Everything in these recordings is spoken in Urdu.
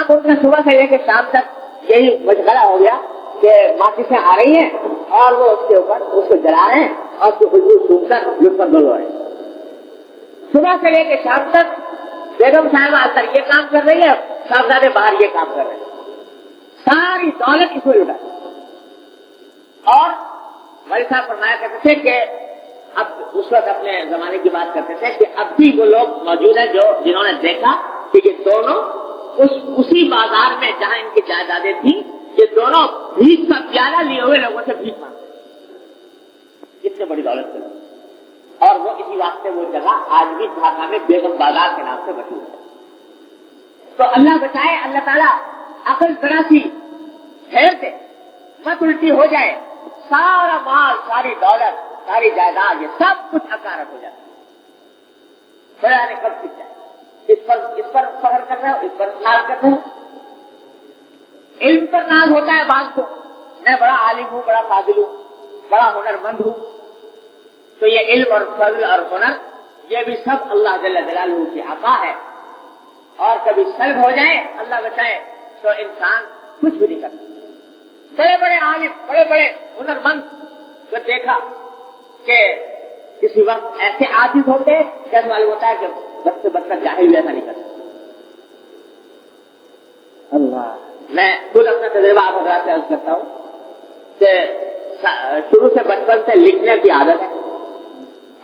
کو صبح سے لے کے شام تک یہی مشغلہ ہو گیا کہ ماچسیں آ رہی ہیں اور وہ اس کے اوپر اس کو جلا رہے ہیں اور اس کو خوشبو سونگ کر لطف اندوز ہو رہے ہیں۔ صبح سے لے کے شام تک بیگم صاحبہ اندر یہ کام کر رہی ہے، صاحبزادے باہر یہ کام کر رہے ہیں، ساری دولت اس میں لٹا۔ اور مولوی صاحب فرمایا کرتے تھے کہ اب اس وقت اپنے زمانے کی بات کرتے تھے کہ اب بھی وہ لوگ موجود ہیں جنہوں نے دیکھا کہ یہ دونوں اسی بازار میں جہاں ان کی جائیدادیں تھیں، یہ دونوں بھیک کا پیالہ لیے ہوئے لوگوں سے بھیک مانگتے، اتنے بڑی دولت سے۔ اور وہ اسی واسطے وہ جگہ آج بھی ڈھاکہ میں بیگم بازار کے نام سے مشہور ہے۔ تو اللہ بچائے، اللہ تعالیٰ عقل ذرا سی پھیر دے، مت الٹی ہو جائے، سارا مال، ساری دولت، ساری جائیداد، یہ سب کچھ حقارت ہو جاتا ہے۔ خدا نے کب سیکھ جائے، اس پر فخر کر رہے ہو، اس پر ناز کر رہے ہو۔ علم پر ناز ہوتا ہے بعض کو، میں بڑا عالم ہوں، بڑا فاضل ہوں، بڑا ہنرمند ہوں، تو یہ علم اور فضل اور ہنر یہ بھی سب اللہ جل جلالہ کی عطا ہے، اور کبھی سلب ہو جائے اللہ بچائے تو انسان کچھ بھی نہیں کرتا۔ بڑے بڑے عالم، بڑے بڑے ہنرمند جو دیکھا کہ کسی وقت ایسے عاجز ہوتے جیسے معلوم ہوتا ہے کہ بس سے بدتر جاہل بھی ایسا نہیں کرتا۔ اللہ، میں خود اپنا تجربہ آپ حضرات سے عرض کرتا ہوں کہ شروع سے بچپن سے لکھنے کی عادت ہے،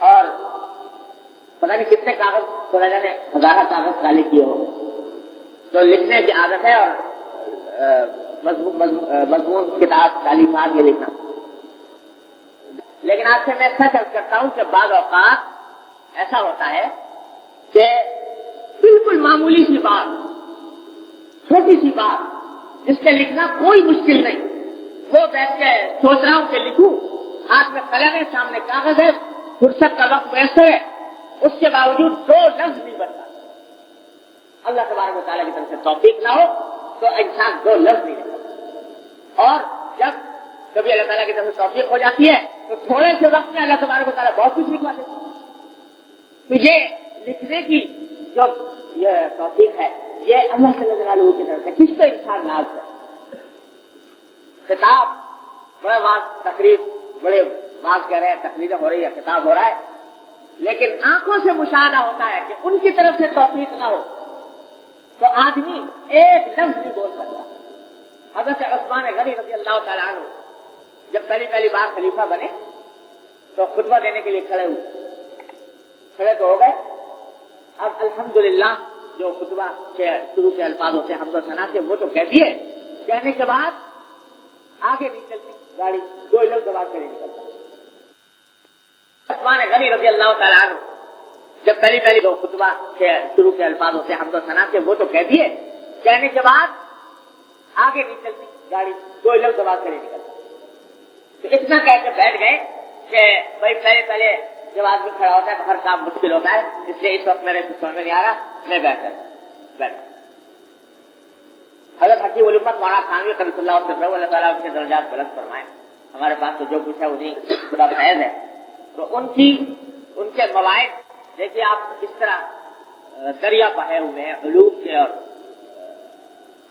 اور پتہ نہیں کتنے کاغذ، خدا جانے ہزارہ کاغذ خالی کیے ہو، تو لکھنے کی عادت ہے، اور مضمون کتاب تعلیمات یہ لکھنا۔ لیکن آپ سے میں سچ عرض کرتا ہوں کہ بعض اوقات ایسا ہوتا ہے کہ بالکل معمولی سی بات، چھوٹی سی بات جس سے لکھنا کوئی مشکل نہیں، وہ بیٹھ کے سوچ رہا ہوں کہ لکھوں، ہاتھ میں قلم ہے، سامنے کاغذ ہے، فرصت کا وقت میسر ہے، اس کے باوجود دو لفظ نہیں بنتا۔ اللہ تبارک و تعالیٰ کی طرف سے توفیق نہ ہو تو انسان دو لفظ نہیں لکھتا، اور جب کبھی اللہ تعالیٰ کی طرف سے توفیق ہو جاتی ہے تو تھوڑے سے وقت میں اللہ تبارک و تعالیٰ بہت کچھ لکھوا دیتا ہے۔ تو یہ لکھنے کی جو یہ توفیق ہے یہ اللہ جل جلالہ کی طرف سے، کس پہ انسان ناز ہے۔ خطاب، بڑے واز تقریر، بڑے واز کہہ رہے ہیں، تقریریں ہو رہی ہے، خطاب ہو رہا ہے، لیکن آنکھوں سے مشاہدہ ہوتا ہے کہ ان کی طرف سے توفیق نہ ہو تو آدمی ایک لفظ نہیں بول سکتا۔ حضرت عثمان غنی رضی اللہ تعالیٰ عنہ جب پہلی بار خلیفہ بنے تو خطبہ دینے کے لیے کھڑے تو ہو گئے۔ اب الحمدللہ جو خطبہ کے شروع کے الفاظ ہوتے ہیں حمد و ثنا کے، وہ تو کہہ دیے، کہنے کے بعد آگے نہیں چلتی گاڑی، کوئی لفظ زبان سے نہیں نکلتا۔ عثمان غنی رضی اللہ تعالیٰ عنہ جب پہلی جو خطبہ کے شروع کے الفاظ ہوتے ہیں حمد و ثنا کے، وہ تو کہہ دیے، کہنے کے بعد آگے نہیں چلتی گاڑی، کوئی لفظ زبان سے نہیں نکلتا۔ تو اتنا کہہ کے بیٹھ گئے کہ بھائی پہلے جب آدمی کھڑا ہوتا ہے تو ہر کام مشکل ہوتا ہے، اس لیے اس وقت میرے کچھ سمجھ میں نہیں آ رہا، میں بیٹھ۔ حضرت حکیم الامت مولانا تھانوی قدس اللہ علیہ، اللہ تعالیٰ ان کے درجات بلند فرمائے، ہمارے پاس تو جو کچھ ہے انہیں خدا فیض ہے، تو ان کے مواعظ دیکھیے آپ اس طرح دریا بہے ہوئے ہیں علوم کے اور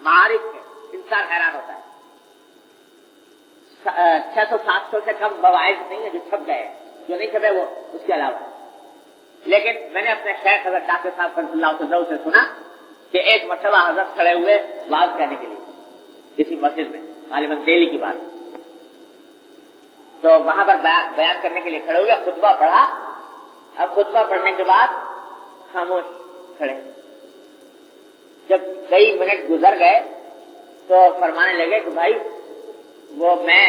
معارف کے، انسان حیران ہوتا ہے۔ 600-700 سے کم مواعظ نہیں ہیں جو چھپ گئے، جو نہیں چھپے وہ اس کے علاوہ۔ لیکن میں نے اپنے شیخ حضرت ڈاکٹر صاحب قدس اللہ علیہ سے سنا کہ ایک مرتبہ حضرت کھڑے ہوئے واز کہنے کے لیے کسی مسجد میں، غالباً دہلی کی بات، تو وہاں پر بیان کرنے کے لیے کھڑے ہوئے، خطبہ پڑھا۔ اب خطبہ پڑھنے کے بعد خاموش کھڑے، جب کئی منٹ گزر گئے تو فرمانے لگے کہ بھائی وہ میں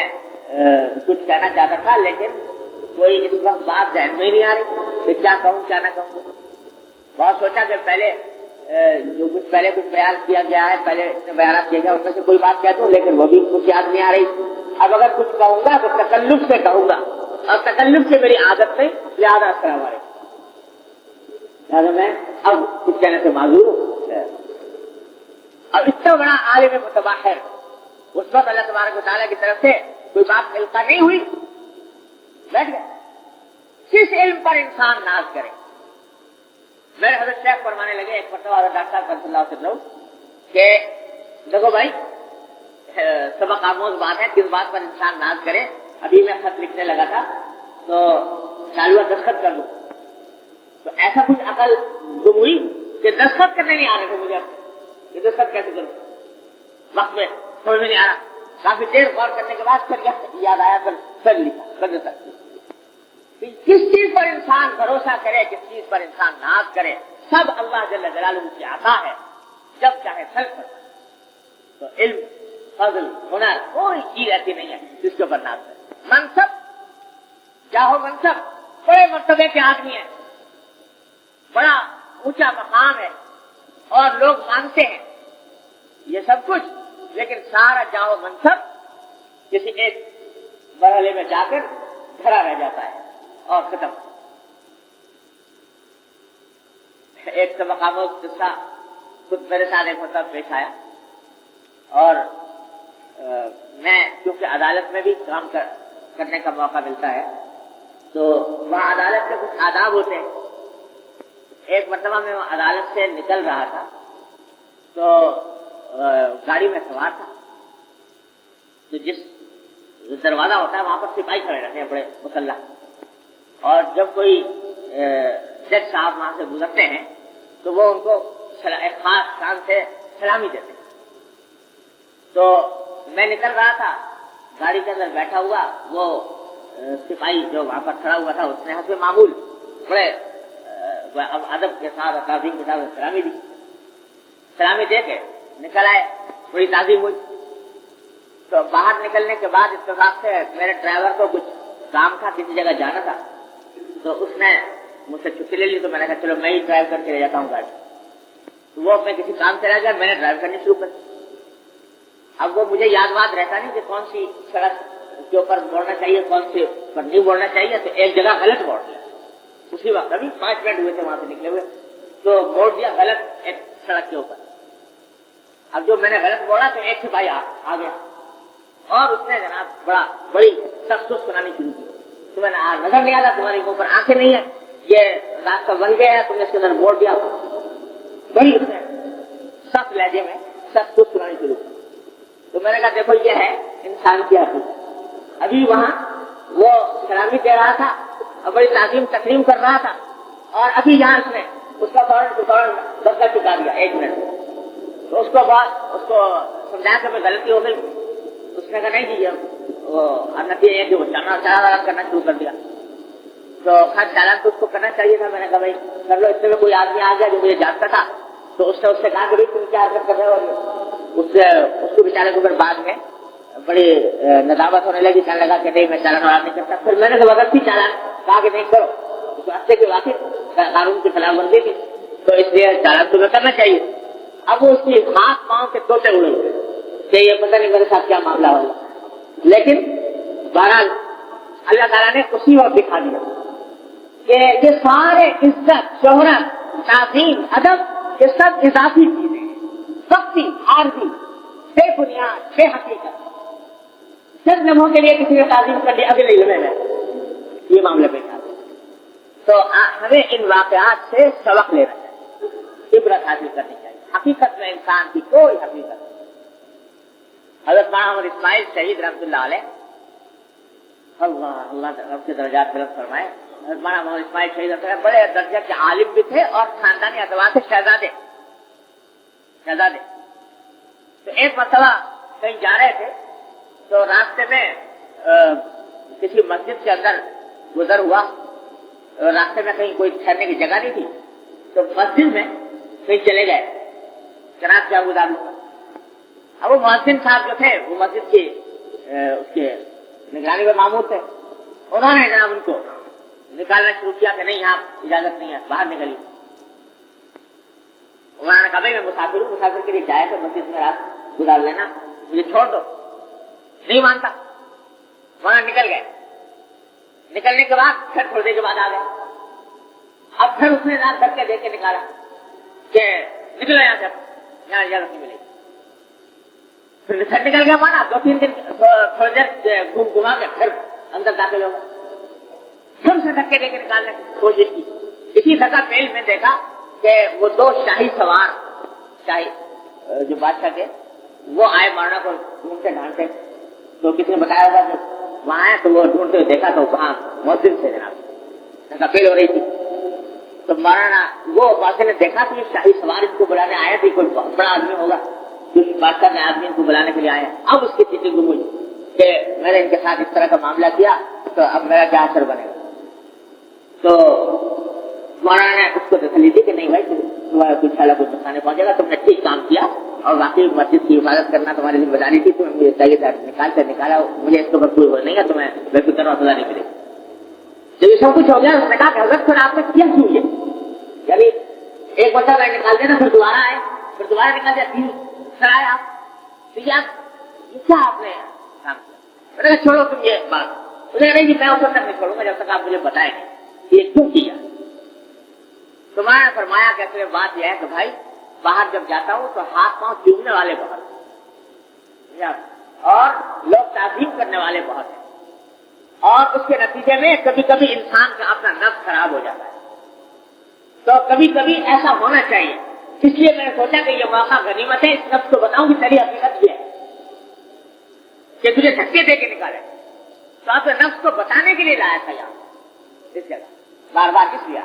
کچھ کہنا چاہتا تھا لیکن کوئی اس وقت بات ذہن میں ہی نہیں آ رہی کہ کیا کہوں کیا نہ کہوں۔ بہت سوچا کہ پہلے کچھ بیان کیا گیا ہے، پہلے بیانات کیا گیا، اس میں سے کوئی بات کہہ دوں، لیکن وہ بھی کچھ یاد نہیں آ رہی۔ اب اگر کچھ کہوں گا تو تکلف سے کہوں گا، اور تکلف سے میری عادت نہیں، زیادہ اثر ہمارے لہٰذا میں اب کچھ کہنے سے معذور ہوں۔ اب اتنا بڑا عالم متباحر، اس وقت اللہ تبارک و تعالیٰ کی طرف سے کوئی بات القا نہیں ہوئی، بیٹھ گئے۔ کس علم پر انسان ناز کرے؟ میرے حضرت شیخ فرمانے لگے ایک مرتبہ حضرت ڈاکٹر صاحب صلی اللہ علیہ وسلم کہ دیکھو بھائی سبق آموز بات ہے، کس بات پر انسان ناز کرے. ابھی میں خط لکھنے لگا تھا تو چالو دستخط کر دوں، تو ایسا کچھ عقل گم ہوئی کہ دستخط کرنے نہیں آ رہے تھے مجھے. یہ دستخط کیسے کروں وقت میں سمجھ میں نہیں آ رہا. کافی دیر غور کرنے کے بعد پھر یاد آیا پھر لکھا کر دیتا. کس چیز پر انسان بھروسہ کرے، کس چیز پر انسان ناز کرے، سب اللہ جل جلالہ کی عطا ہے. جب چاہے سر پر. تو علم، فضل، ہنر، کوئی چیز ایسی نہیں ہے جس کے اوپر ناز کرے. منصب، چاہو منصب، بڑے مرتبے کے آدمی ہیں، بڑا اونچا مقام ہے اور لوگ مانتے ہیں یہ سب کچھ، لیکن سارا جاہو منصب کسی ایک مرحلے میں جا کر دھرا رہ جاتا ہے اور ختم. ایک سبق آموز قصہ خود میرے ساتھ ایک مرتبہ پیش آیا، اور میں کیونکہ عدالت میں بھی کام کرنے کا موقع ملتا ہے تو وہاں عدالت کے کچھ آداب ہوتے ہیں. ایک مرتبہ میں عدالت سے نکل رہا تھا تو گاڑی میں سوار تھا، تو جس دروازہ ہوتا ہے وہاں پر سپاہی کھڑے رہتے ہیں بڑے مسلح، اور جب کوئی جج صاحب وہاں سے گزرتے ہیں تو وہ ان کو ایک خاص شان سے سلامی دیتے ہیں. تو میں نکل رہا تھا، گاڑی کے اندر بیٹھا ہوا وہ سپاہی جو وہاں پر کھڑا ہوا تھا اس نے حسب معمول بڑے ادب کے ساتھ اور تعظیم کے ساتھ سلامی دی. سلامی دے کے نکل آئے، بڑی تعظیم ہوئی. تو باہر نکلنے کے بعد اتفاق سے میرے ڈرائیور کو کچھ کام تھا، کسی جگہ جانا تھا، تو اس نے مجھ سے چھٹی لے لی. تو میں نے کہا چلو میں ہی ڈرائیو کر کے لے جاتا ہوں گاڑی. تو وہ اپنے کسی کام سے رہ گیا، میں نے ڈرائیو کرنی شروع کر. اب وہ مجھے یاد بات رہتا نہیں کہ کون سی سڑک کے اوپر بولنا چاہیے، کون سی پر نہیں بولنا چاہیے. تو ایک جگہ غلط موڑ دیا اسی وقت، ابھی 5 منٹ ہوئے تھے وہاں سے نکلے ہوئے، تو موڑ دیا غلط ایک سڑک کے اوپر. اب جو میں نے غلط موڑا تو ایک سپاہی آ گیا اور اس نے جناب بڑی سخت سنانی شروع کی. تمہیں نظر نہیں آتا، تمہارے اوپر آنکھیں نہیں ہیں، یہ راستہ بن گیا ہے، تم نے اس کے اندر موڑ دیا. بڑی اس نے سخت لہجے میں سخت سنانی شروع کی. تو میں نے کہا دیکھو یہ ہے انسان کی حقیقت. ابھی وہاں وہ سلامی دے رہا تھا اور بڑی تعظیم تکریم کر رہا تھا، اور ابھی یہاں اس نے اس کا فوراً بدلہ چکا دیا 1 منٹ. تو اس کو سمجھایا کہ غلطی ہو گئی. اس نے کہا نہیں جی نتیجہ یہ کہ وہ چالان کرنا شروع کر دیا. تو خیر چالان تو اس کو کرنا چاہیے تھا. میں نے کہا بھائی کر لو. اس میں کوئی آدمی آ گیا جو مجھے جانتا تھا تو اس نے اس سے کہا کہ بھائی تم کیا حرکت کر رہے ہو. اس کو بیچارے کو پھر بعد میں بڑی ندامت ہونے لگی، کہنے لگا کہ نہیں میں چالان وغیرہ نہیں کرتا. پھر میں نے زبردستی چالان کہا کہ نہیں کرو، اس راستے کے واقف قانون کی خلاف ورزی تھی تو اس لیے چالان تمہیں کرنا چاہیے. اب وہ اس کی ہاتھ پاؤں کے توتے اڑے ہوئے کہ یہ پتہ نہیں میرے ساتھ کیا معاملہ ہوگا. لیکن بہرحال اللہ تعالیٰ نے اسی وقت دکھا دیا کہ یہ سارے عزت، شہرت، تعظیم، ادب یہ سب اضافی چیزیں ہیں، وقتی، عارضی، بے بنیاد، بے حقیقت. چند لمحوں کے لیے کسی نے تعظیم کر لی، اگلے لمحے میں یہ معاملہ پیش آتا ہے. تو ہمیں ان واقعات سے سبق لینا چاہیے، عبرت حاصل کرنی چاہیے. حقیقت میں انسان کی کوئی حقیقت نہیں. حضرت محمد اسماعیل شہید رحمۃ اللہ علیہ، اللہ رب کے درجات بلند فرمائے. حضرت محمد اسماعیل شہید رحمۃ اللہ بڑے درجے کے عالم بھی تھے اور خاندانی اعتبار سے شہزادے. تو ایک مرتبہ کہیں جا رہے تھے تو راستے میں کسی مسجد کے اندر گزر ہوا. راستے میں کہیں کوئی ٹھہرنے کی جگہ نہیں تھی تو مسجد میں کہیں چلے گئے، جناب کیا گزار لوں گا. اب وہ مؤذن صاحب جو تھے وہ مسجد کی اس کے نگرانی میں مامور تھے. انہوں نے جناب ان کو نکالنا شروع کیا کہ نہیں یہاں اجازت نہیں ہے، باہر نکلیے. انہوں نے کہا بھائی میں مسافر ہوں، مسافر کے لیے جائے تو مسجد میں رات گزار لینا، مجھے چھوڑ دو. نہیں مانتا. وہاں نکل گئے. نکلنے کے بعد پھر تھوڑی دیر کے بعد آ گئے. اب پھر اس نے رات دھکے دے کے نکالا کہ نکلو یہاں سے، یہاں اجازت نہیں ملے گی. پھر پھر نکل گیا. مانا 2-3 دن تھوڑی دیر گھما کے پھر اندر داخل ہو گئے. پھر سے دھکے دے کے نکالنے کی کوشش کی. اسی دھکا پیل میں دیکھا کہ وہ 2 شاہی سوار، شاہی جو بادشاہ کے وہ آئے مولانا کو ڈھونڈتے ڈھانڈتے، تو کسی نے بتایا ہوگا کہ وہاں آئے تو وہ ڈھونڈتے ہوئے دیکھا تو وہاں مسجد سے جناب تقریر ہو رہی تھی. تو مولانا وہ بادشاہ نے دیکھا کہ شاہی سوار ان کو بلانے آیا تھی، کوئی بہت بڑا آدمی ہوگا، کیونکہ بادشاہ نے آدمی ان کو بلانے کے لیے آیا. اب اس کی چیٹی گم ہوئی کہ میں نے ان کے ساتھ اس طرح کا معاملہ کیا تو اب میرا کیا اثر بنے گا. تو مولانا نے اس کو تسلی دی کہ نہیں بھائی تمہارا کچھ حالہ کچھ نقصان پہنچے گا، تم نے ٹھیک کام کیا اور واقعی مسجد کی حفاظت کرنا تمہارے لیے بدانی تھی، تمہیں مجھے چاہیے تھا نکالا، مجھے اس کے اوپر کوئی وہ نہیں ہے، تمہیں بے فکر اور سزا نہیں ملے. جب یہ سب کچھ ہو گیا اس نے کہا کہ حضرت پھر آپ نے کیا کیوں یہ، یعنی ایک بچہ میں نکال دینا پھر دوبارہ آئے پھر دوبارہ نکال دیا، تین سر آئے آپ تو کیا آپ نے کام کیا. میں نے کہا چھوڑو تم یہ بات، مجھے نہیں کہ میں اس وقت نہیں چھوڑوں گا جب تک آپ مجھے بتائیں کہ یہ کیوں کیا. تو میں نے فرمایا کہ اصل بات یہ ہے کہ بھائی باہر جب جاتا ہوں تو ہاتھ پاؤں چومنے والے بہت ہیں اور لوگ تعظیم کرنے والے بہت ہیں، اور اس کے نتیجے میں کبھی کبھی انسان کا اپنا نفس خراب ہو جاتا ہے. تو کبھی کبھی ایسا ہونا چاہیے، اس لیے میں نے سوچا کہ یہ موقع غنیمت ہے، اس نفس کو بتاؤں کہ تیری حقیقت یہ ہے کہ تجھے دھکے دے کے نکالے. تو آپ نے نفس کو بتانے کے لیے لایا تھا یہاں اس جگہ بار بار اس لیے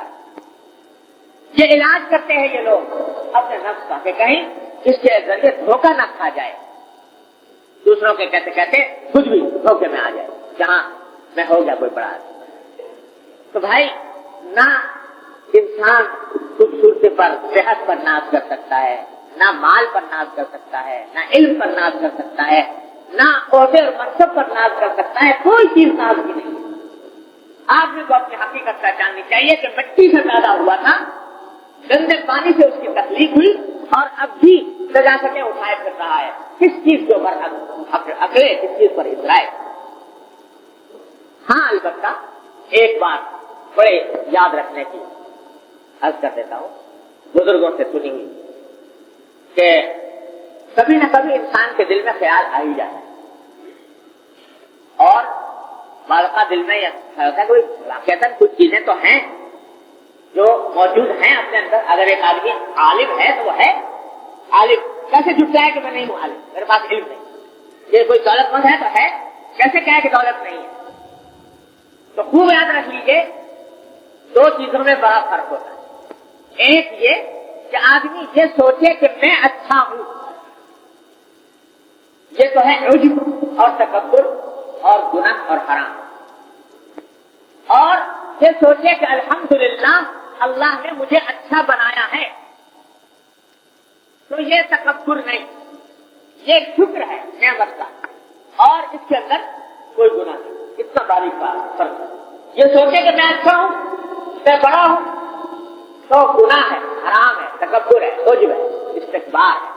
یہ علاج کرتے ہیں یہ لوگ اپنے نفس کا کہ کہیں اس کے ذریعے دھوکہ نہ کھا جائے، دوسروں کے کہتے کہتے خود بھی دھوکے میں آ جائے جہاں میں ہو گیا کوئی بڑا آدمی. تو بھائی نہ انسان خوبصورتی پر صحت پر ناز کر سکتا ہے، نہ مال پر ناز کر سکتا ہے، نہ علم پر ناز کر سکتا ہے، نہ عہدے اور منصب پر ناز کر سکتا ہے، کوئی چیز ناز کی نہیں. آدمی کو اپنی حقیقت پہچاننی چاہیے کہ مٹی سے پیدا ہوا تھا، گندے پانی سے اس کی تخلیق ہوئی اور اب بھی نجاستیں اٹھائے پھر رہا ہے. کس چیز کے اوپر اکڑے، کس چیز پر اترائے. ہاں البتہ ایک بات بڑے یاد رکھنے کی عرض کر دیتا ہوں، بزرگوں سے سنی ہوئی کہ کبھی نہ کبھی انسان کے دل میں خیال آ ہی جاتا ہے، اور بالکا دل میں یہ خیال ہوتا ہے کہ واقعتاً کچھ چیزیں تو ہیں جو موجود ہیں اپنے اندر. اگر ایک آدمی عالم ہے تو وہ ہے عالم، کیسے جھٹلائے کہ میں نہیں ہوں عالم، میرے پاس علم نہیں. یہ کوئی دولت مند ہے تو ہے، کیسے کہے کہ دولت نہیں ہے. تو خوب یاد رکھ لیجیے دو چیزوں میں بڑا فرق ہوتا ہے. ایک یہ کہ آدمی یہ سوچے کہ میں اچھا ہوں، یہ تو ہے عجب اور تکبر اور گناہ اور حرام. اور یہ سوچے کہ الحمدللہ اللہ نے مجھے اچھا بنایا ہے، تو یہ تکبر نہیں، یہ ایک شکر ہے نعمت کا، اور اس کے اندر کوئی گناہ نہیں. اتنا باریک فرق ہے. یہ سوچے کہ میں اچھا ہوں، میں بڑا ہوں، تو گناہ ہے، حرام ہے، تکبر ہے، عجب ہے، استکبار ہے.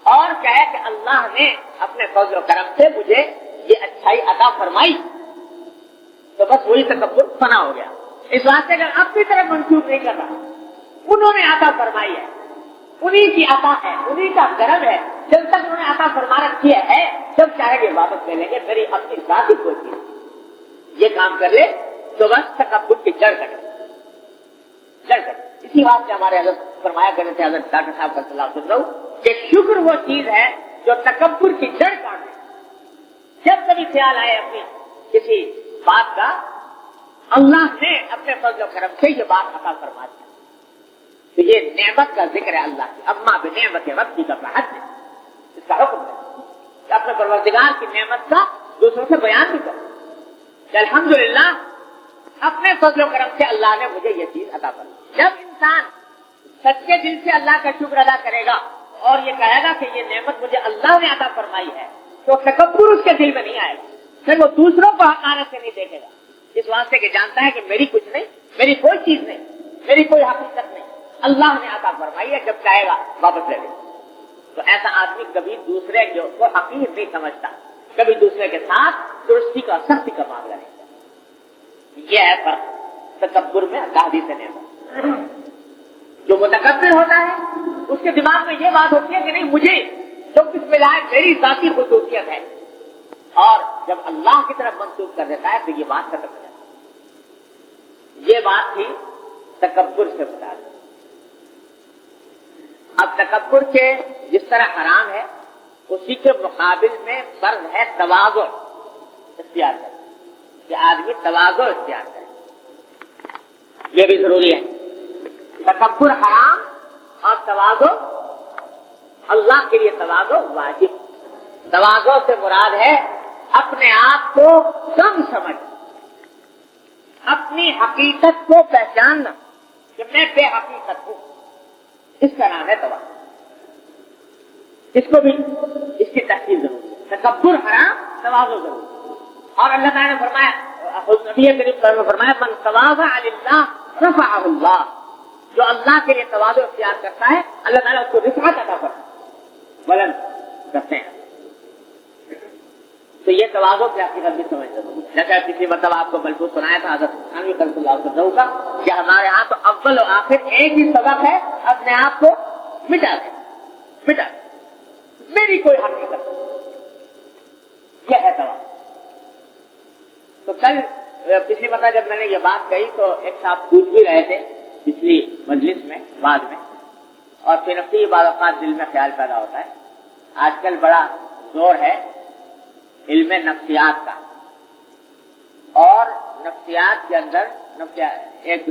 اور کہے کہ اللہ نے اپنے فضل و کرم سے مجھے یہ اچھائی عطا فرمائی، تو بس وہی تکبر فنا ہو گیا. اس واسطے اگر اپنی طرف منسوخ نہیں کر رہا، انہوں نے عطا فرمائی ہے، انہی کی عطا ہے، انہی کا کرم ہے، جب تک انہوں نے عطا فرما رکھی ہے جب چاہے گے واپس لے لیں گے. میری اپنی ذاتی کوئی چیز یہ کام کر لے تو بس تکبر کی جڑ کٹے. اسی بات سے ہمارے حضرت فرمایا کرتے تھے، حضرت ڈاکٹر صاحب کا صلاح سن رہا ہوں کہ شکر وہ چیز ہے جو تکبر کی جڑ کاٹ دے. جب کبھی خیال آئے اپنی کسی بات کا، اللہ نے اپنے فضل و کرم سے یہ بات عطا فرما دی، تو یہ نعمت کا ذکر ہے اللہ کی. اما بنعمت ربی کا فحدث، اس کا حکم ہے کہ اپنے پروردگار کی نعمت کا دوسروں سے بیان بھی کرو کہ الحمدللہ اپنے فضل و کرم سے اللہ نے مجھے یہ چیز عطا فرمائی. جب انسان سچے دل سے اللہ کا شکر ادا کرے گا اور یہ کہے گا کہ یہ نعمت مجھے اللہ نے عطا فرمائی ہے، تو تکبر اس کے دل میں نہیں آئے گا، پھر وہ دوسروں کو حقارت سے نہیں دیکھے گا، اس واسطے کہ جانتا ہے کہ میری کچھ نہیں، میری کوئی چیز نہیں، میری کوئی حقیقت نہیں، اللہ نے عطا فرمائی ہے، جب چاہے گا واپس لے لے. تو ایسا آدمی کبھی دوسرے کو حقیر نہیں سمجھتا، کبھی دوسرے کے ساتھ درستی کا سختی کا معاملہ نہیں کرتا. یہ ہے فرق تکبر میں اللہ سے نعمت. جو متکبر ہوتا ہے اس کے دماغ میں یہ بات ہوتی ہے کہ نہیں مجھے جو کچھ ملا ہے میری ذاتی خصوصیت ہے، اور جب اللہ کی طرف منسوخ کر دیتا ہے تو یہ بات ختم ہو جاتی ہے. یہ بات تھی تکبر سے بتا دی. اب تکبر کے جس طرح حرام ہے اسی کے مقابل میں فرض ہے تواضع اختیار کرنا، کہ آدمی تواضع اختیار کرے، یہ بھی ضروری ہے۔ تکبر حرام اور تواضع اللہ کے لیے تواضع واجب۔ تواضع سے مراد ہے اپنے آپ کو کم سمجھ، اپنی حقیقت کو پہچاننا کہ میں بے حقیقت ہوں، اس کا نام ہے تواضع۔ اس کو بھی اس کی تفصیل ضروری ہے۔ تکبر حرام، تواضع ضروری۔ اور اللہ تعالیٰ نے فرمایا، نبی کریم صلی اللہ علیہ وسلم نے فرمایا من تواضع للہ رفعہ اللہ، جو اللہ کے لیے تواضع اختیار کرتا ہے اللہ تعالیٰ اس کو رفعت عطا کرتا ہے، بلند کرتے ہیں۔ تو یہ تواضع کی حقیقت بھی سمجھ ضروری ہے۔ جیسے کسی مطلب آپ کو ملفوظ سنایا تھا حضرت خانوی کریم اللہ علیہ وسلم کا کہ ہمارے یہاں تو اول و آخر ایک ہی سبق ہے، اپنے آپ کو مٹا دیں، مٹا دیں، میری کوئی حقیقت نہیں، یہ ہے تواضع۔ تو کل پچھلی مرتبہ جب میں نے یہ بات کہی تو ایک صاحب پوچھ بھی رہے تھے پچھلی مجلس میں بعد میں، اور پھر نفسی بعض اوقات دل میں خیال پیدا ہوتا ہے۔ آج کل بڑا زور ہے علم نفسیات کا، اور نفسیات کے اندر ایک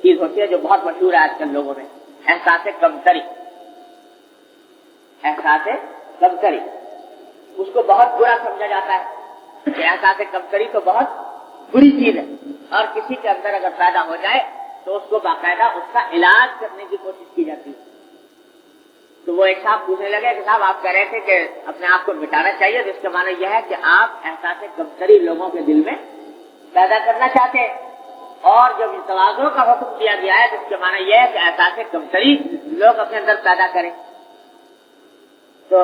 چیز ہوتی ہے جو بہت مشہور ہے آج کل لوگوں میں، احساس کمتری۔ احساس کمتری اس کو بہت برا سمجھا جاتا ہے کہ احساس کمتری تو بہت بری چیز ہے، اور کسی کے اندر اگر پیدا ہو جائے تو اس کو باقاعدہ اس کا علاج کرنے کی کوشش کی جاتی ہے۔ تو وہ ایک صاحب پوچھنے لگے کہ صاحب آپ کہہ رہے تھے کہ اپنے آپ کو مٹانا چاہیے، جس کا معنی یہ ہے کہ آپ احساس کمتری لوگوں کے دل میں پیدا کرنا چاہتے ہیں، اور جب تواضع کا حکم دیا گیا ہے جس کے معنی یہ ہے کہ احساس کمتری لوگ اپنے اندر پیدا کریں، تو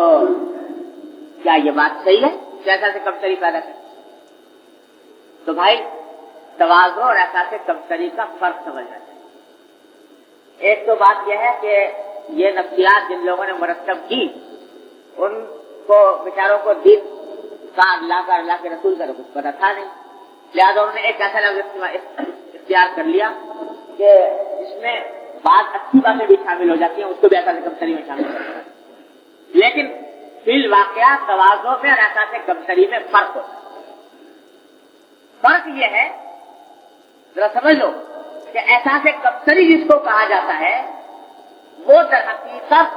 کیا یہ بات صحیح ہے کہ احساس کمتری پیدا کریں؟ تو بھائی تواضع اور احساس کمتری کا فرق سمجھنا چاہیے۔ ایک تو بات یہ ہے کہ یہ نفسیات جن لوگوں نے مرتب کی ان کو بیچاروں کو دین کا اللہ کے رسول کا کچھ پتا تھا نہیں، لہٰذا انہوں نے ایک ایسا لفظ اختیار کر لیا کہ اس میں بعض اچھی باتیں بھی شامل ہو جاتی ہیں، اس کو بھی احساس کمتری میں شامل کرتے ہیں۔ لیکن فی الواقعہ تواضع میں اور احساس کمتری میں فرق ہوتا ہے۔ فرق یہ ہے، ذرا سمجھ لو کہ احساس کمتری جس کو کہا جاتا ہے وہ در حقیقت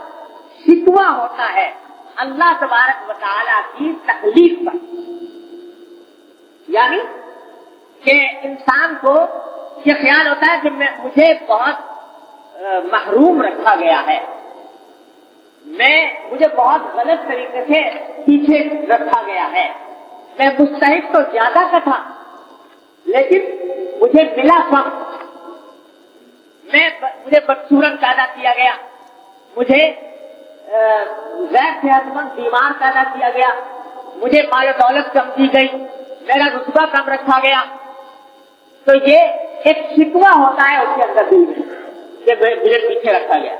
شکوہ ہوتا ہے اللہ تبارک و تعالیٰ کی تخلیق پر، یعنی کہ انسان کو یہ خیال ہوتا ہے کہ مجھے بہت محروم رکھا گیا ہے، مجھے بہت غلط طریقے سے پیچھے رکھا گیا ہے، میں مستحق تو زیادہ کا تھا لیکن مجھے ملا کم، مجھے بدصورت پیدا کیا گیا، مجھے غیر صحت مند بیمار پیدا کیا گیا، مجھے مال و دولت کم دی گئی، میرا رتبہ کم رکھا گیا۔ تو یہ ایک شکوہ ہوتا ہے اس کے اندر دل میں کہ مجھے پیچھے رکھا گیا،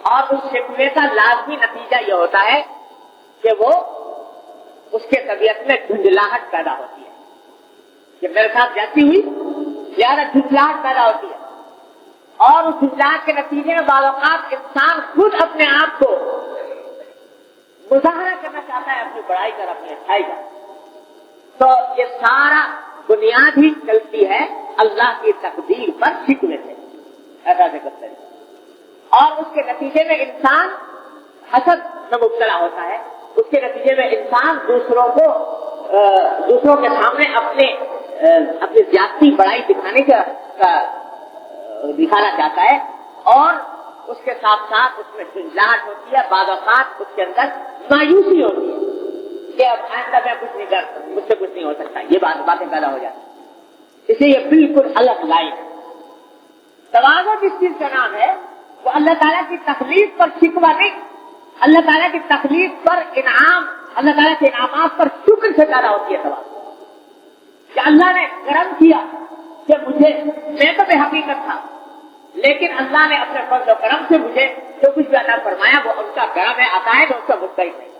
اور اس شکوے کا لازمی نتیجہ یہ ہوتا ہے کہ وہ اس کے طبیعت میں دھندلاہٹ پیدا ہوتی ہے کہ میرے ساتھ جاتی ہوئی زیادہ دھندلاہٹ پیدا ہوتی ہے، اور اس دھندلاہٹ کے نتیجے میں بعض اوقات انسان خود اپنے آپ کو مظاہرہ کرنا چاہتا ہے اپنی بڑائی کر، اپنی اچھائی کا۔ تو یہ سارا بنیاد ہی چلتی ہے اللہ کی تقدیر پر شکوے سے، ایسا سے کرتے ہیں، اور اس کے نتیجے میں انسان حسد میں مبتلا ہوتا ہے، اس کے نتیجے میں انسان دوسروں کے سامنے اپنی ذاتی بڑائی دکھانا چاہتا ہے، اور اس کے ساتھ ساتھ اس میں جھنجھلاہٹ ہوتی ہے، بعض اوقات اس کے اندر مایوسی ہوتی ہے کہ اب آئندہ میں کچھ نہیں کر، مجھ سے کچھ نہیں ہو سکتا، یہ باتیں پیدا ہو جاتی ہیں۔ اس لیے یہ بالکل الگ لائن ہے۔ تواضع جس چیز کا نام ہے وہ اللہ تعالیٰ کی تخلیق پر شکوہ نہیں، اللہ تعالیٰ کی تخلیق پر انعام، اللہ تعالیٰ کے انعامات پر شکر سے پیدا ہوتی ہے تواضع، کہ اللہ نے کرم کیا کہ میں تو بے حقیقت تھا، لیکن اللہ نے اپنے فضل و کرم سے مجھے جو کچھ بھی عطا فرمایا وہ ان کا کرم ہے، عطا ہے، تو اس کا مستحق نہیں۔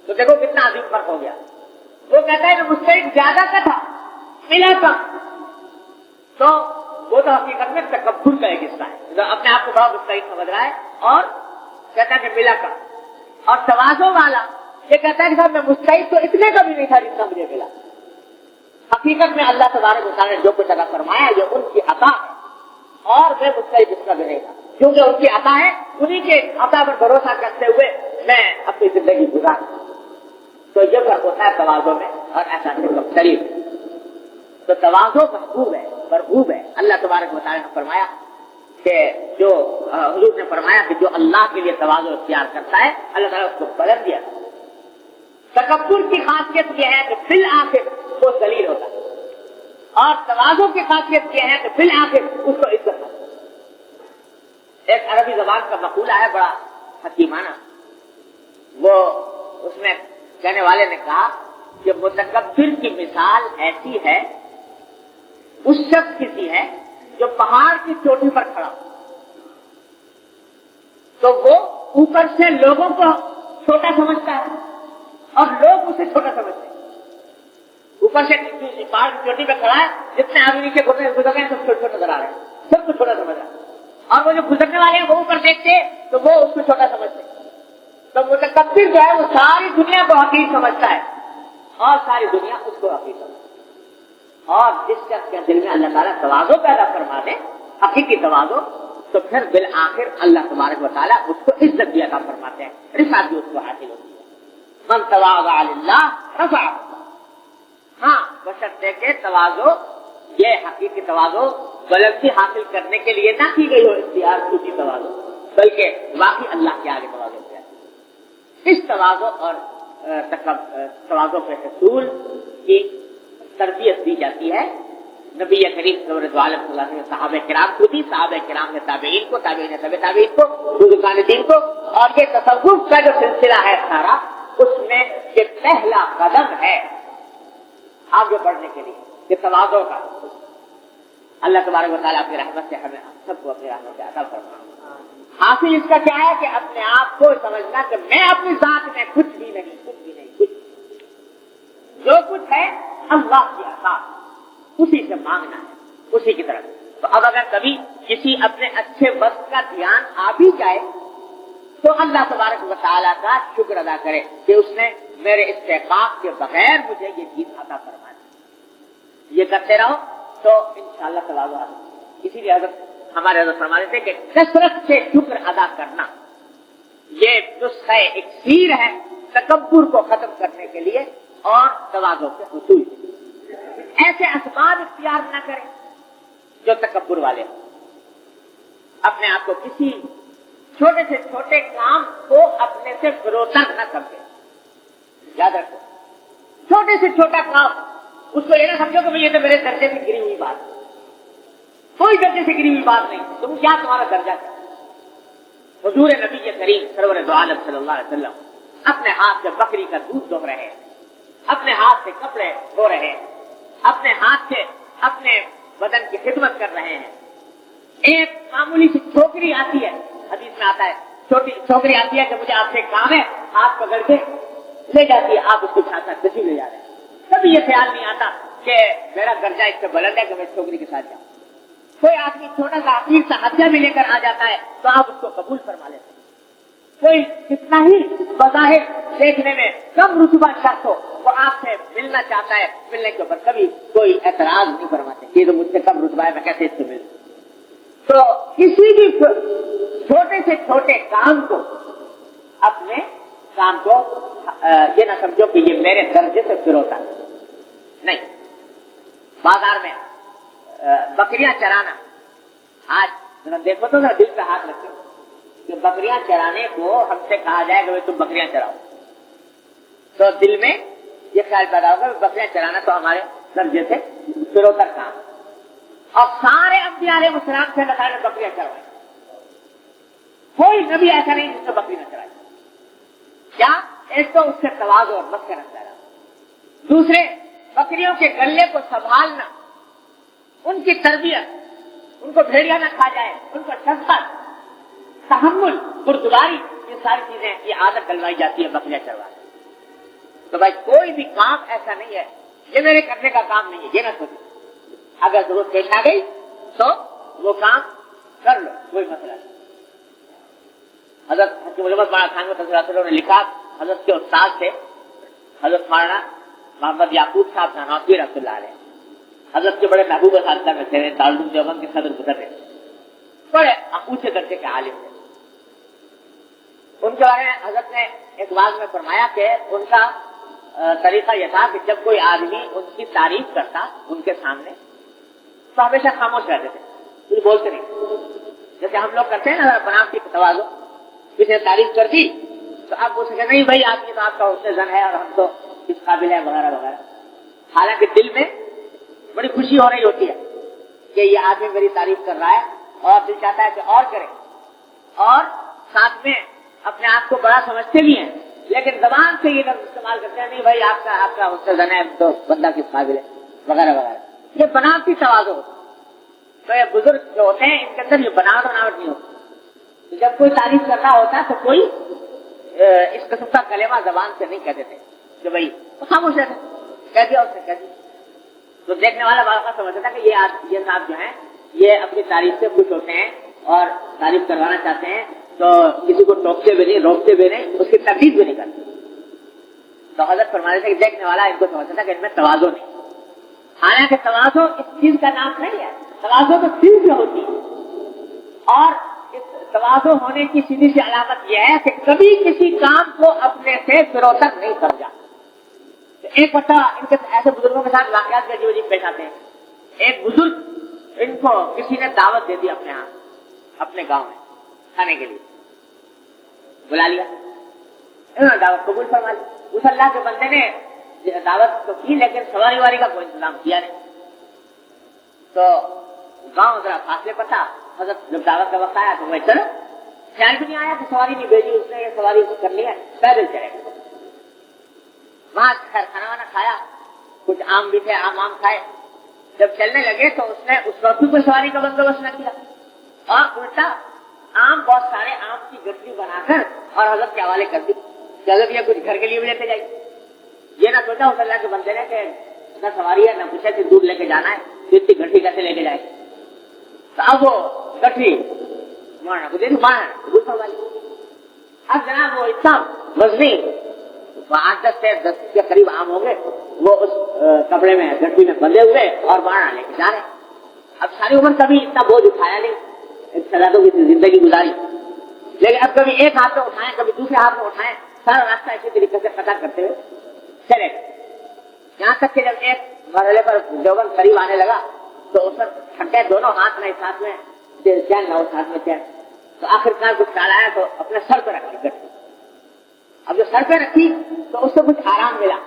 تو دیکھو کتنا عظیم فرق ہو گیا۔ وہ کہتا ہے کہ مستحق زیادہ کا تھا، ملا کم، تو وہ تو حقیقت میں تکبر کا ایک حصہ ہے، اپنے آپ کو بڑا مستحق سمجھ رہا ہے اور کہتا ہے کہ ملا کم۔ اور تواضع والا یہ کہتا ہے کہ صاحب میں مستحق تو اتنے کا بھی نہیں تھا جتنا مجھے ملا. حقیقت میں اللہ تبارک و تعالیٰ نے جو کچھ عطا فرمایا یہ ان کی عطا ہے اور میں مستحق اس کا بھی نہیں تھا, کیونکہ ان کی عطا ہے, انہی کے عطا پر بھروسہ کرتے ہوئے میں اپنی زندگی گزار. تو یہ فرق ہوتا ہے تواضع میں اور ایسا شریف. تو تواضع محبوب ہے, مرغوب ہے. اللہ تبارک و تعالیٰ نے فرمایا کہ جو حضور نے فرمایا کہ جو اللہ کے لیے تواضع اختیار کرتا ہے اللہ تعالیٰ اس کو بلند دیا. تکبر کی خاصیت یہ ہے کہ بالآخر وہ ذلیل ہوتا ہے, اور تواضع کی خاصیت یہ ہے کہ بالآخر اس کو عزت ہوتا ہے. ایک عربی زبان کا مقولہ ہے بڑا حکیمانہ, وہ اس میں کہنے والے نے کہا کہ متکبر کی مثال ایسی ہے اس شخص کی سی ہے جو پہاڑ کی چوٹی پر کھڑا ہو, تو وہ اوپر سے لوگوں کو چھوٹا سمجھتا ہے اور لوگ اسے چھوٹا سمجھتے ہیں. اوپر سے پہاڑ کی چوٹی پہ کھڑا ہے, جتنے آدمی نیچے گزر رہے ہیں سب چھوٹے چھوٹے نظر آ رہے ہیں, سب کو چھوٹا سمجھ رہا ہے, اور وہ جو گزرنے والے ہیں وہ اوپر دیکھتے ہیں تو وہ اس کو چھوٹا سمجھتے ہیں. تو متکبر جو ہے وہ ساری دنیا کو حقیر سمجھتا ہے اور ساری دنیا اس کو حقیر سمجھتا ہے. اور جس شخص کے دل میں اللہ تعالیٰ تواضع پیدا فرما دے, حقیقی تواضع, تو پھر بالآخر اللہ تبارک و تعالیٰ اس کو عزت بھی عطا فرماتے ہیں, رفعت بھی اس کو حاصل ہوتی ہے. من تواضع للہ رفعہ. ہاں بشرطے کہ تواضع, یہ حقیقی تواضع بلندی حاصل کرنے کے لیے نہ کی گئی ہو اختیار کی تواضع, بلکہ واقعی اللہ کے آگے تواضع کیا. اس تواضع اور تواضع کے حصول کی تربیت دی جاتی ہے نبی کریم صلی اللہ علیہ وسلم نے صحابہ کرام کو دی, صحابہ کرام نے تابعین کو, تابعین تابعین کو, بزرگان دین کو. اور یہ تصوف کا جو سلسلہ ہے سارا, اس میں یہ پہلا قدم ہے آگے بڑھنے کے لیے کہ تواضع کا. اللہ تبارک و تعالیٰ اپنی رحمت سے ہمیں سب کو اپنی رحمت سے عطا فرمائے. حاصل اس کا کیا ہے کہ اپنے آپ کو سمجھنا کہ میں اپنی ذات میں کچھ بھی نہیں, جو کچھ ہے اللہ کی عطا, اسی سے مانگنا ہے, اسی کی طرف. تو اب اگر کبھی کسی اپنے اچھے وقت کا دھیان آ بھی جائے تو اللہ تبارک و تعالیٰ کا شکر ادا کرے کہ اس نے میرے استحقاق کے بغیر مجھے یہ چیز عطا فرما دی. یہ کرتے رہو تو انشاءاللہ تواضع آ. اسی لیے حضرت ہمارے حضرت فرماتے تھے کہ کثرت سے شکر ادا کرنا یہ نسخہ اکسیر ہے تکبر کو ختم کرنے کے لیے اور تواضع کے حصول. ایسے اسباب اختیار نہ کریں جو تکبر والے ہیں. اپنے آپ کو کسی چھوٹے سے چھوٹے کام کو اپنے سے فروتن نہ سمجھیں. یاد رکھو, چھوٹے سے چھوٹا کام اس کو یہ نہ سمجھو کہ یہ تو میرے درجے سے گری ہوئی بات, کوئی درجے سے گری ہوئی بات نہیں. تم کیا تمہارا درجہ کیا؟ حضور نبی کریم سرور دو عالم صلی اللہ علیہ وسلم اپنے ہاتھ سے بکری کا دودھ دھو رہے ہیں, اپنے ہاتھ سے کپڑے دھو رہے ہیں, اپنے ہاتھ سے اپنے بدن کی خدمت کر رہے ہیں. ایک معمولی سی چھوکری آتی ہے, حدیث میں آتا ہے چھوٹی چھوکری آتی ہے کہ مجھے آپ سے کام ہے, ہاتھ پکڑ کے لے جاتی ہے, آپ اس کو چھاتا کسی لے جا رہے ہیں. کبھی یہ خیال نہیں آتا کہ میرا درجہ اس سے بلند ہے کہ میں چھوکری کے ساتھ جاؤں. کوئی آدمی چھوٹا سا حقیر سا ہتھیار بھی لے کر آ جاتا ہے تو آپ اس کو قبول فرما لیتے ہیں. کوئی کتنا ہی بظاہر دیکھنے میں کم رتبہ شخص ہو, وہ آپ سے ملنا چاہتا ہے, ملنے کے اوپر کبھی کوئی اعتراض نہیں فرماتے کہ یہ تو مجھ سے کم رتبہ ہے, میں کیسے اس سے ملوں. تو کسی بھی چھوٹے سے چھوٹے کام کو, اپنے کام کو یہ نہ سمجھو کہ یہ میرے درجے سے شروع ہوتا نہیں. بازار میں بکریاں چرانا, آج دیکھو تو دل پہ ہاتھ رکھو کہ بکریاں چرانے کو ہم سے کہا جائے کہ تم بکریاں چراؤ, تو دل میں یہ خیال پیدا ہوگا کہ بکریاں چرانا تو ہمارے درجے سے شروع تک کام. اور سارے انبیاء علیہ السلام سے اللہ تعالیٰ نے بکریاں چروائی, کوئی نبی ایسا نہیں جس نے بکری نہ چرائی. کیا ایک تو اس سے تواضع اور مسکنت پیدا, دوسرے بکریوں کے گلے کو سنبھالنا, ان کی تربیت, ان کو بھیڑیا نہ کھا جائے, ان کو شفقت, تحمل, بردباری, یہ ساری چیزیں یہ عادت ڈلوائی جاتی ہے بکریاں چروانے. تو بھائی کوئی بھی کام ایسا نہیں ہے یہ میرے کرنے کا کام نہیں ہے, یہ نہ سوچو. اگر ضرورت پیش آ گئی تو وہ کام کر لو, کوئی مسئلہ نہیں. حضرت حکیم علامہ مولانا خان نے لکھا حضرت کے استاد تھے حضرت مولانا محمد یعقوب صاحب نانوتوی رحمۃ اللہ علیہ، حضرت کے بڑے محبوب اساتذہ میں تھے، دارالعلوم دیوبند کے صدر گزر رہے، بڑے اونچے درجے کے عالم تھے. ان کے بارے میں حضرت نے ایک بات میں فرمایا کہ ان کا طریقہ یہ تھا کہ جب کوئی آدمی ان کی تعریف کرتا ان کے سامنے تو ہمیشہ خاموش رہتے تھے، کچھ بولتے نہیں. جیسے ہم لوگ کرتے ہیں نا بناوٹی تواضع، کسی نے تعریف کر دی تو آپ پوچھ سکتے نہیں بھائی آپ کی تو آپ کا حسن زن ہے اور ہم تو اس قابل ہے وغیرہ وغیرہ. حالانکہ دل میں بڑی خوشی ہو رہی ہوتی ہے کہ یہ آدمی میری تعریف کر رہا ہے اور دل چاہتا ہے کہ اور کرے، اور ساتھ میں اپنے آپ کو بڑا سمجھتے بھی ہیں، لیکن زبان سے یہ لفظ استعمال کرتے ہیں نہیں بھائی آپ کا حسن زن ہے تو بندہ کس قابل ہے وغیرہ وغیرہ. یہ بناوٹی تواضع ہوتا ہے. تو یہ بزرگ جو ہوتے ہیں ان کے اندر یہ بناوٹ نہیں ہوتی. جب کوئی تعریف کر رہا ہوتا ہے تو کوئی اس قسم کا کلمہ زبان سے نہیں کہتے تھے کہ بھائی خاموش رہتے، کہہ دیا اس نے کہہ دیا. تو دیکھنے والا بات کا سمجھتا تھا کہ یہ صاحب جو ہیں یہ اپنی تعریف سے خوش ہوتے ہیں اور تعریف کروانا چاہتے ہیں تو کسی کو ٹوکتے بھی نہیں، روکتے بھی نہیں، اس کی تردید بھی نہیں کرتے. تو حضرت فرماتے تھے کہ دیکھنے والا ان کو سمجھتا تھا کہ ان میں تواضع نہیں. حالانکہ تواضع اس چیز کا نام نہیں ہے، تواضع تو دل سے ہوتی ہے. اور اس تواضع ہونے کی سیدھی سی علامت یہ ہے کہ کبھی کسی کام کو اپنے سے فروتر نہیں سمجھا. ایک مرتبہ ان کے ایسے بزرگوں کے ساتھ واقعات عجیب عجیب پیش آتے ہیں. ایک بزرگ ان کو کسی نے دعوت دے دی اپنے ہاں اپنے گاؤں میں کھانے کے لیے، بلا لیا، انہوں نے دعوت قبول فرما لی. اس اللہ کے بندے نے دعوت تو کی لیکن سواری واری کا کوئی انتظام کیا نہیں. تو گاؤں ذرا فاصلے پر تھا. حضرت جب دعوت کا وقت آیا تو وہ ادھر خیال بھی نہیں آیا کہ سواری نہیں بھیجی اس نے، یہ سواری کر لی ہے، پیدل چلے گئے. وہاں خیر کھانا وانا کھایا، کچھ آم بھی تھے، آم کھائے. جب چلنے لگے تو اس نے اس وقت کوئی سواری کا بندوبست نہ کیا اور الٹا بہت سارے آم کی گٹھی بنا کر اور حضرت کے حوالے کر دی کہ حضرت یہ کچھ گھر کے لیے بھی لیتے جائیے. یہ نہ سوچا اس اللہ کے بندے نے کہ نہ سواری ہے نہ کچھ ہے کہ دودھ لے کے جانا ہے تو اتنی گٹھی کیسے لے کے جائے. تو اب وہ گٹھی مارنا دودھ فرما لی. اب جناب وہ اتنا وزنی 8-10 سے 10 کے قریب آم ہوں گے وہ اس کپڑے میں گٹھی میں بندھے ہوئے اور بارنا لے کے جا رہے. اب ساری عمر کبھی اتنا بوجھ اٹھایا نہیں، سزادوں کی زندگی گزاری، لیکن اب کبھی ایک ہاتھ میں اٹھائیں کبھی دوسرے ہاتھ میں اٹھائیں، سارا راستہ اسی طریقے سے قطع کرتے ہوئے چلے. یہاں تک کہ جب ایک مرحلے پر دیوبند قریب آنے لگا تو اس وقت تھکے دونوں ہاتھ میں، اس ہاتھ میں چین نہ اس ہاتھ میں چین. تو آخرکار کچھ خیال آیا تو اپنے سر پہ رکھ لی گٹھی. اب جو سر پہ رکھی تو اس سے کچھ آرام ملا.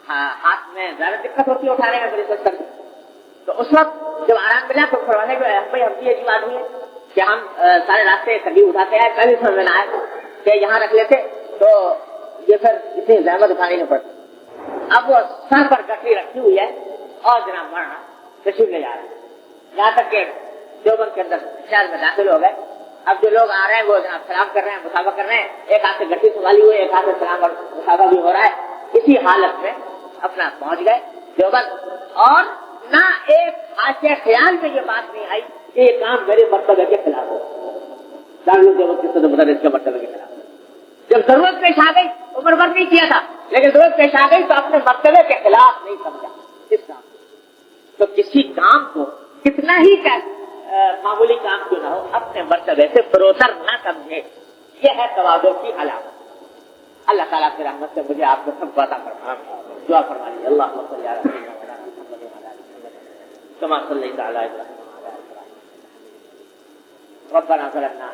ہاتھ میں زیادہ دقت ہوتی ہے اٹھانے میں سر. تو اس وقت جب آرام ملا تو فرمانے کو بھائی ہم کی عجیب آدمی ہے کہ ہم سارے راستے کبھی اٹھاتے ہیں، کبھی سمجھ میں نہ آئے کہ یہاں رکھ لیتے تو یہ پھر اتنی زحمت اٹھانی نہ پڑتی. اب وہ سر پر گٹھی رکھی ہوئی ہے اور جناب مرنا تشریف لے جا رہے ہیں. یہاں تک کہ دیوبند کے اندر شہر میں داخل ہو گئے. اب جو لوگ آ رہے ہیں وہ جناب سلام کر رہے ہیں، مسافہ کر رہے ہیں، ایک ہاتھ سے گٹھی سنبھالی ہوئی، ایک ہاتھ سے سلام اور مسافہ بھی ہو رہا ہے. اسی حالت میں اپنا پہنچ گئے دیوبند اور نہ ایک حاشیہ خیال میں یہ بات نہیں آئی کہ یہ کام میرے مرتبے کے خلاف ہو. دارالعلوم دیوبند کے صدر مدرس کے مرتبے کے خلاف. جب ضرورت پیش آ گئی عمر بھر نہیں کیا تھا، لیکن ضرورت پیش آ گئی تو اپنے مرتبے کے خلاف نہیں سمجھا اس کام. تو کسی کام کو کتنا ہی معمولی کام کیوں نہ ہو اپنے مرتبے سے فروتر نہ سمجھے، یہ ہے تواضع کی علامت. اللہ تعالیٰ کی رحمت سے مجھے آپ کو سب باتیں فرما دعا فرما لیجیے. اللہ صلی علی محمد کما صلی علی ابراہیم ربنا ظلمنا